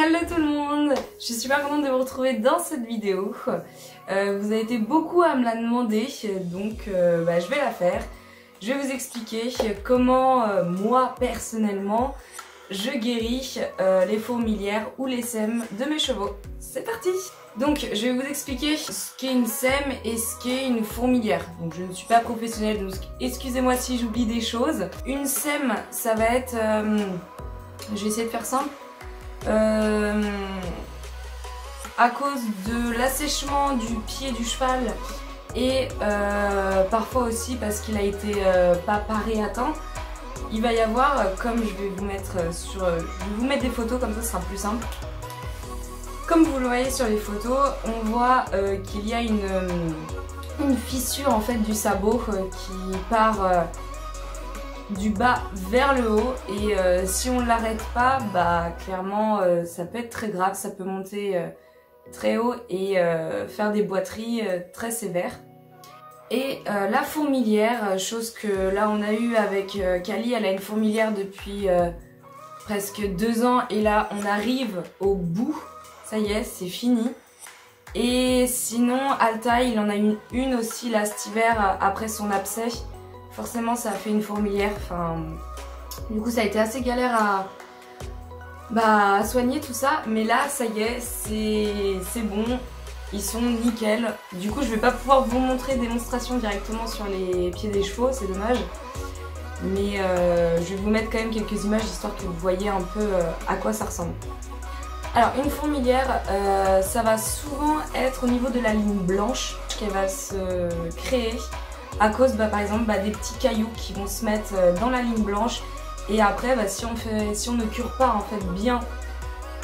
Hello tout le monde, je suis super contente de vous retrouver dans cette vidéo. Vous avez été beaucoup à me la demander, donc je vais la faire. Je vais vous expliquer comment moi personnellement je guéris les fourmilières ou les sèmes de mes chevaux. C'est parti! Donc je vais vous expliquer ce qu'est une sème et ce qu'est une fourmilière. Donc je ne suis pas professionnelle, donc excusez-moi si j'oublie des choses. Une sème, ça va être... je vais essayer de faire simple. À cause de l'assèchement du pied du cheval et parfois aussi parce qu'il a été pas paré à temps, il va y avoir, comme je vais vous mettre je vais vous mettre des photos, comme ça ce sera plus simple. Comme vous le voyez sur les photos, on voit qu'il y a une fissure en fait du sabot qui part du bas vers le haut, et si on ne l'arrête pas, clairement ça peut être très grave, ça peut monter très haut et faire des boiteries très sévères. Et la fourmilière, chose que là on a eu avec Kali, elle a une fourmilière depuis presque 2 ans et là on arrive au bout, ça y est, c'est fini. Et sinon Alta, il en a une aussi là cet hiver après son abcès. Forcément ça a fait une fourmilière, du coup ça a été assez galère à soigner tout ça, mais là ça y est, c'est bon, ils sont nickel. Du coup je vais pas pouvoir vous montrer démonstration directement sur les pieds des chevaux, c'est dommage, mais je vais vous mettre quand même quelques images histoire que vous voyez un peu à quoi ça ressemble. Alors une fourmilière, ça va souvent être au niveau de la ligne blanche qu'elle va se créer à cause par exemple des petits cailloux qui vont se mettre dans la ligne blanche, et après si on ne cure pas en fait bien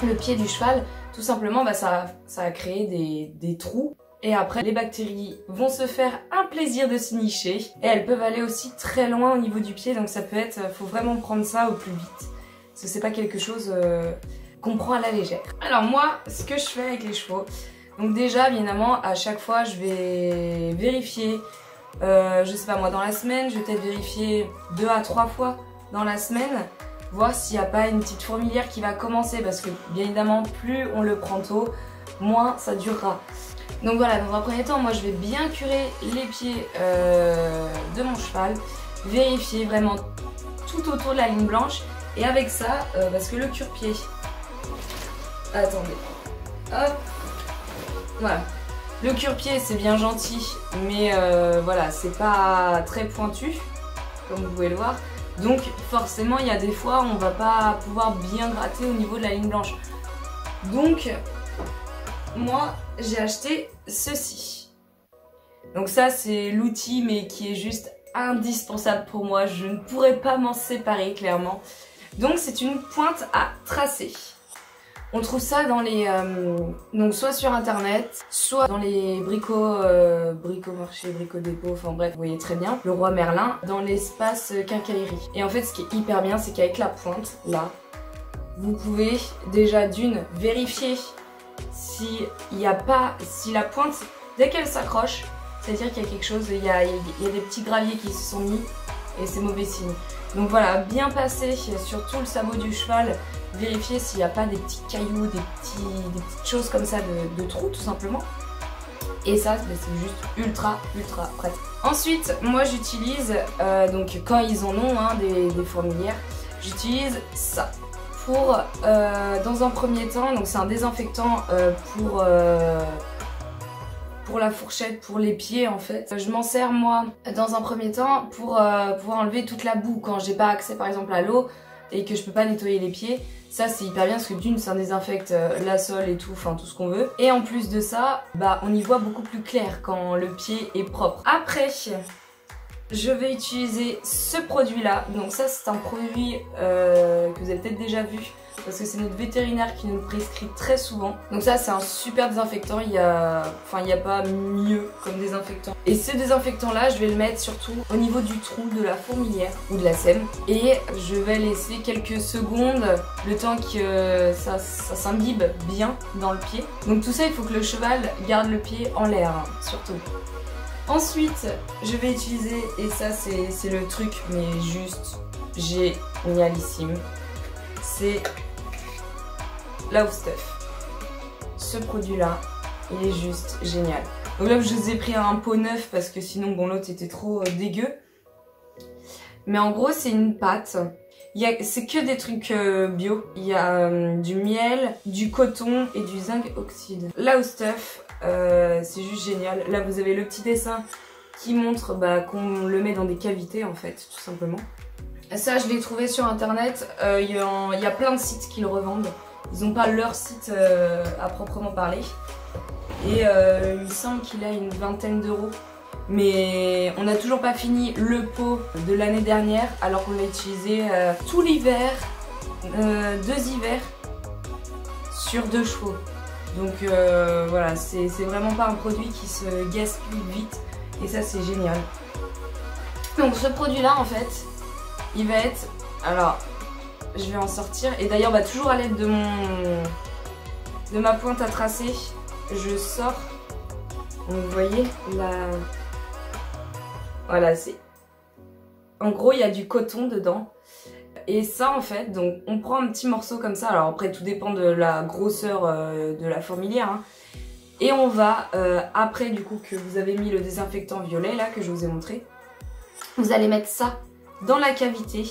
le pied du cheval, tout simplement ça va créer des trous, et après les bactéries vont se faire un plaisir de s'y nicher et elles peuvent aller aussi très loin au niveau du pied, donc ça peut être, faut vraiment prendre ça au plus vite parce que c'est pas quelque chose qu'on prend à la légère. Alors moi, ce que je fais avec les chevaux, donc déjà bien évidemment à chaque fois je vais vérifier, je sais pas moi, dans la semaine je vais peut-être vérifier 2 à 3 fois dans la semaine, voir s'il n'y a pas une petite fourmilière qui va commencer, parce que bien évidemment plus on le prend tôt, moins ça durera. Donc voilà, dans un premier temps moi je vais bien curer les pieds de mon cheval, vérifier vraiment tout autour de la ligne blanche, et avec ça, parce que le cure-pied, attendez, hop, voilà. Le cure-pied c'est bien gentil, mais voilà, c'est pas très pointu, comme vous pouvez le voir. Donc forcément il y a des fois où on va pas pouvoir bien gratter au niveau de la ligne blanche. Donc moi j'ai acheté ceci. Donc ça c'est l'outil, mais qui est juste indispensable pour moi. Je ne pourrais pas m'en séparer clairement. Donc c'est une pointe à tracer. On trouve ça dans les donc soit sur internet, soit dans les brico-marché, brico-dépôt, enfin bref, vous voyez très bien, le Roi Merlin, dans l'espace quincaillerie. Et en fait ce qui est hyper bien, c'est qu'avec la pointe, là, vous pouvez déjà d'une vérifier si la pointe, dès qu'elle s'accroche, c'est-à-dire qu'il y a quelque chose, il y a des petits graviers qui se sont mis et c'est mauvais signe. Donc voilà, bien passer sur tout le sabot du cheval, vérifier s'il n'y a pas des petits cailloux, des petites choses comme ça de trous tout simplement. Et ça c'est juste ultra pratique. Ensuite moi j'utilise, donc quand ils en ont des fourmilières, j'utilise ça pour, dans un premier temps, donc c'est un désinfectant pour la fourchette, pour les pieds en fait. Je m'en sers moi dans un premier temps pour pouvoir enlever toute la boue quand j'ai pas accès par exemple à l'eau et que je peux pas nettoyer les pieds. Ça c'est hyper bien parce que d'une ça désinfecte la sole et tout, enfin tout ce qu'on veut. Et en plus de ça, on y voit beaucoup plus clair quand le pied est propre. Après, je vais utiliser ce produit là. Donc ça c'est un produit que vous avez peut-être déjà vu, parce que c'est notre vétérinaire qui nous le prescrit très souvent. Donc ça c'est un super désinfectant, il y a pas mieux comme désinfectant. Et ce désinfectant là je vais le mettre surtout au niveau du trou de la fourmilière ou de la sème, et je vais laisser quelques secondes le temps que ça s'imbibe bien dans le pied. Donc tout ça il faut que le cheval garde le pied en l'air surtout. Ensuite je vais utiliser, et ça c'est le truc mais juste génialissime, c'est Love Stuff. Ce produit là, il est juste génial. Donc là je vous ai pris un pot neuf parce que sinon bon l'autre était trop dégueu. Mais en gros c'est une pâte. C'est que des trucs bio. Il y a du miel, du coton et du zinc oxyde. Love Stuff, c'est juste génial. Là vous avez le petit dessin qui montre qu'on le met dans des cavités en fait, tout simplement. Ça je l'ai trouvé sur internet, il y a plein de sites qui le revendent. Ils n'ont pas leur site à proprement parler. Et il me semble qu'il a une vingtaine d'euros. Mais on n'a toujours pas fini le pot de l'année dernière alors qu'on l'a utilisé tout l'hiver, 2 hivers sur 2 chevaux. Donc voilà, c'est vraiment pas un produit qui se gaspille vite et ça c'est génial. Donc ce produit là en fait, il va être, alors je vais en sortir et d'ailleurs toujours à l'aide de ma pointe à tracer, je sors. Donc vous voyez voilà, c'est en gros il y a du coton dedans et ça en fait, donc on prend un petit morceau comme ça, alors après tout dépend de la grosseur de la fourmilière hein. Et on va après du coup que vous avez mis le désinfectant violet là que je vous ai montré, vous allez mettre ça dans la cavité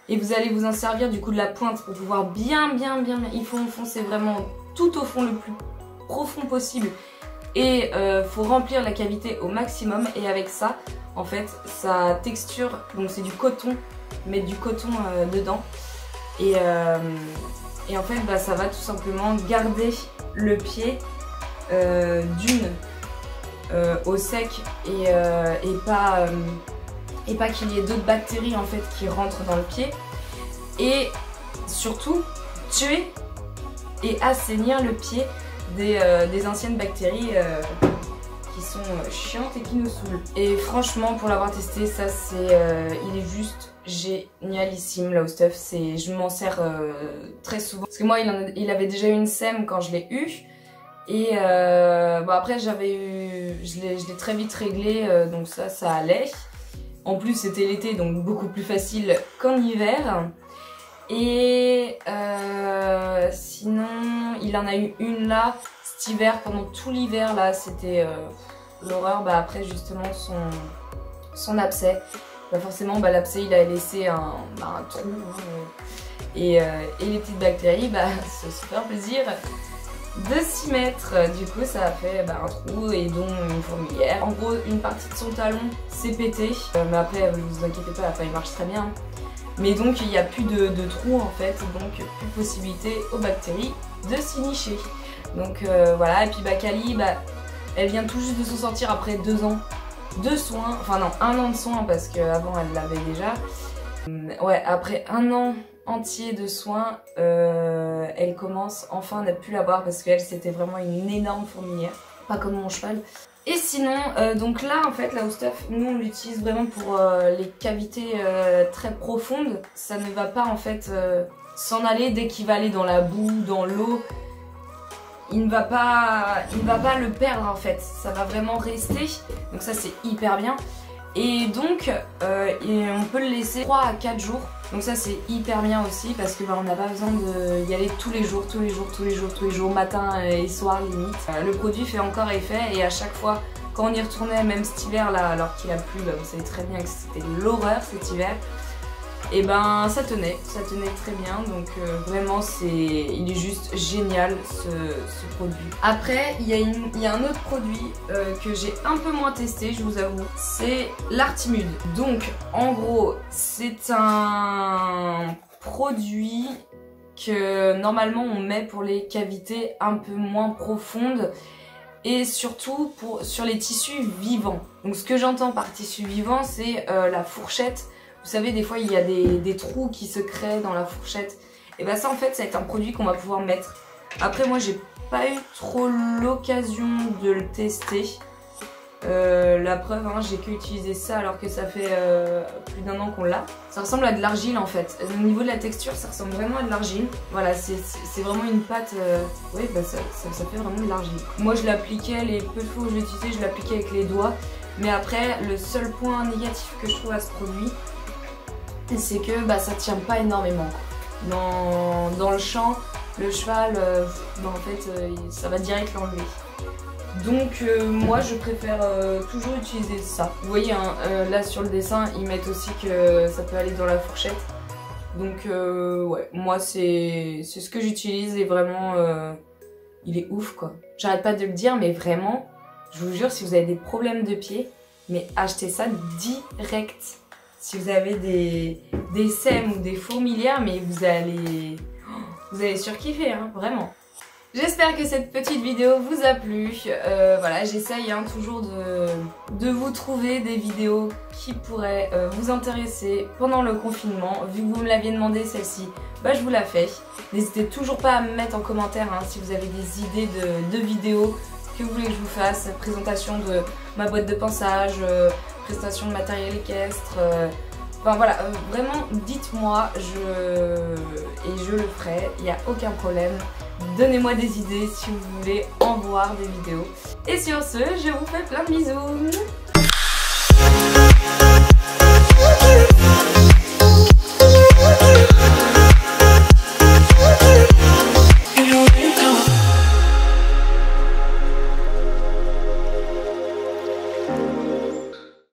et vous allez vous en servir du coup de la pointe pour pouvoir bien il faut enfoncer vraiment tout au fond le plus profond possible. Et faut remplir la cavité au maximum et avec ça en fait sa texture, donc c'est du coton, mettre du coton dedans et en fait ça va tout simplement garder le pied d'une au sec et pas qu'il y ait d'autres bactéries en fait qui rentrent dans le pied et surtout tuer et assainir le pied des anciennes bactéries qui sont chiantes et qui nous saoulent. Et franchement pour l'avoir testé, ça c'est il est juste génialissime Love Stuff. Je m'en sers très souvent parce que moi il avait déjà eu une sème quand je l'ai eu et après je l'ai très vite réglé donc ça allait. En plus c'était l'été donc beaucoup plus facile qu'en hiver. Et sinon il en a eu une là cet hiver, pendant tout l'hiver là c'était l'horreur. Après justement son abcès, forcément l'abcès il a laissé un trou et les petites bactéries c'est super plaisir de s'y mettre. Du coup ça a fait un trou et donc une fourmilière. En gros une partie de son talon s'est pété mais après ne vous inquiétez pas, il marche très bien. Mais donc il n'y a plus de trous en fait, donc plus possibilité aux bactéries de s'y nicher. Donc voilà, et puis Kali, elle vient tout juste de s'en sortir après 2 ans de soins, enfin non, 1 an de soins parce qu'avant elle l'avait déjà. Ouais, après 1 an entier de soins, elle commence enfin à ne plus l'avoir parce qu'elle c'était vraiment une énorme fourmilière, pas comme mon cheval. Et sinon, donc là en fait, Love Stuff, nous on l'utilise vraiment pour les cavités très profondes. Ça ne va pas en fait s'en aller dès qu'il va aller dans la boue, dans l'eau. Il ne va pas le perdre en fait, ça va vraiment rester. Donc ça c'est hyper bien. Et donc on peut le laisser 3 à 4 jours. Donc ça c'est hyper bien aussi parce que on n'a pas besoin d'y aller tous les jours, matin et soir limite. Le produit fait encore effet et à chaque fois quand on y retournait, même cet hiver là alors qu'il a plu, vous savez très bien que c'était l'horreur cet hiver. Et ça tenait très bien, donc vraiment il est juste génial ce produit. Après il y a un autre produit que j'ai un peu moins testé, je vous avoue, c'est l'Artimude. Donc en gros c'est un produit que normalement on met pour les cavités un peu moins profondes et surtout sur les tissus vivants. Donc ce que j'entends par tissu vivant c'est la fourchette. Vous savez, des fois il y a des trous qui se créent dans la fourchette. Et ça en fait ça va être un produit qu'on va pouvoir mettre. Après moi j'ai pas eu trop l'occasion de le tester. La preuve, j'ai que utilisé ça alors que ça fait plus d'1 an qu'on l'a. Ça ressemble à de l'argile en fait. Au niveau de la texture ça ressemble vraiment à de l'argile. Voilà, c'est vraiment une pâte, oui ça fait vraiment de l'argile. Moi je l'appliquais, les peu de fois où je l'utilisais je l'appliquais avec les doigts. Mais après le seul point négatif que je trouve à ce produit, c'est que ça tient pas énormément. Dans le champ, le cheval, en fait, ça va direct l'enlever. Donc moi je préfère toujours utiliser ça. Vous voyez hein, là sur le dessin ils mettent aussi que ça peut aller dans la fourchette. Donc ouais, moi c'est ce que j'utilise et vraiment il est ouf quoi. J'arrête pas de le dire mais vraiment, je vous jure si vous avez des problèmes de pied, mais achetez ça direct. Si vous avez des sèmes ou des fourmilières, mais vous allez surkiffer hein, vraiment. J'espère que cette petite vidéo vous a plu. Voilà, j'essaye hein, toujours de vous trouver des vidéos qui pourraient vous intéresser pendant le confinement. Vu que vous me l'aviez demandé celle-ci, bah je vous la fais. N'hésitez toujours pas à me mettre en commentaire hein, si vous avez des idées de vidéos que vous voulez que je vous fasse. Présentation de ma boîte de pinçage, présentation de matériel équestre. Enfin voilà, vraiment dites-moi et je le ferai, il n'y a aucun problème. Donnez-moi des idées si vous voulez en voir des vidéos. Et sur ce, je vous fais plein de bisous.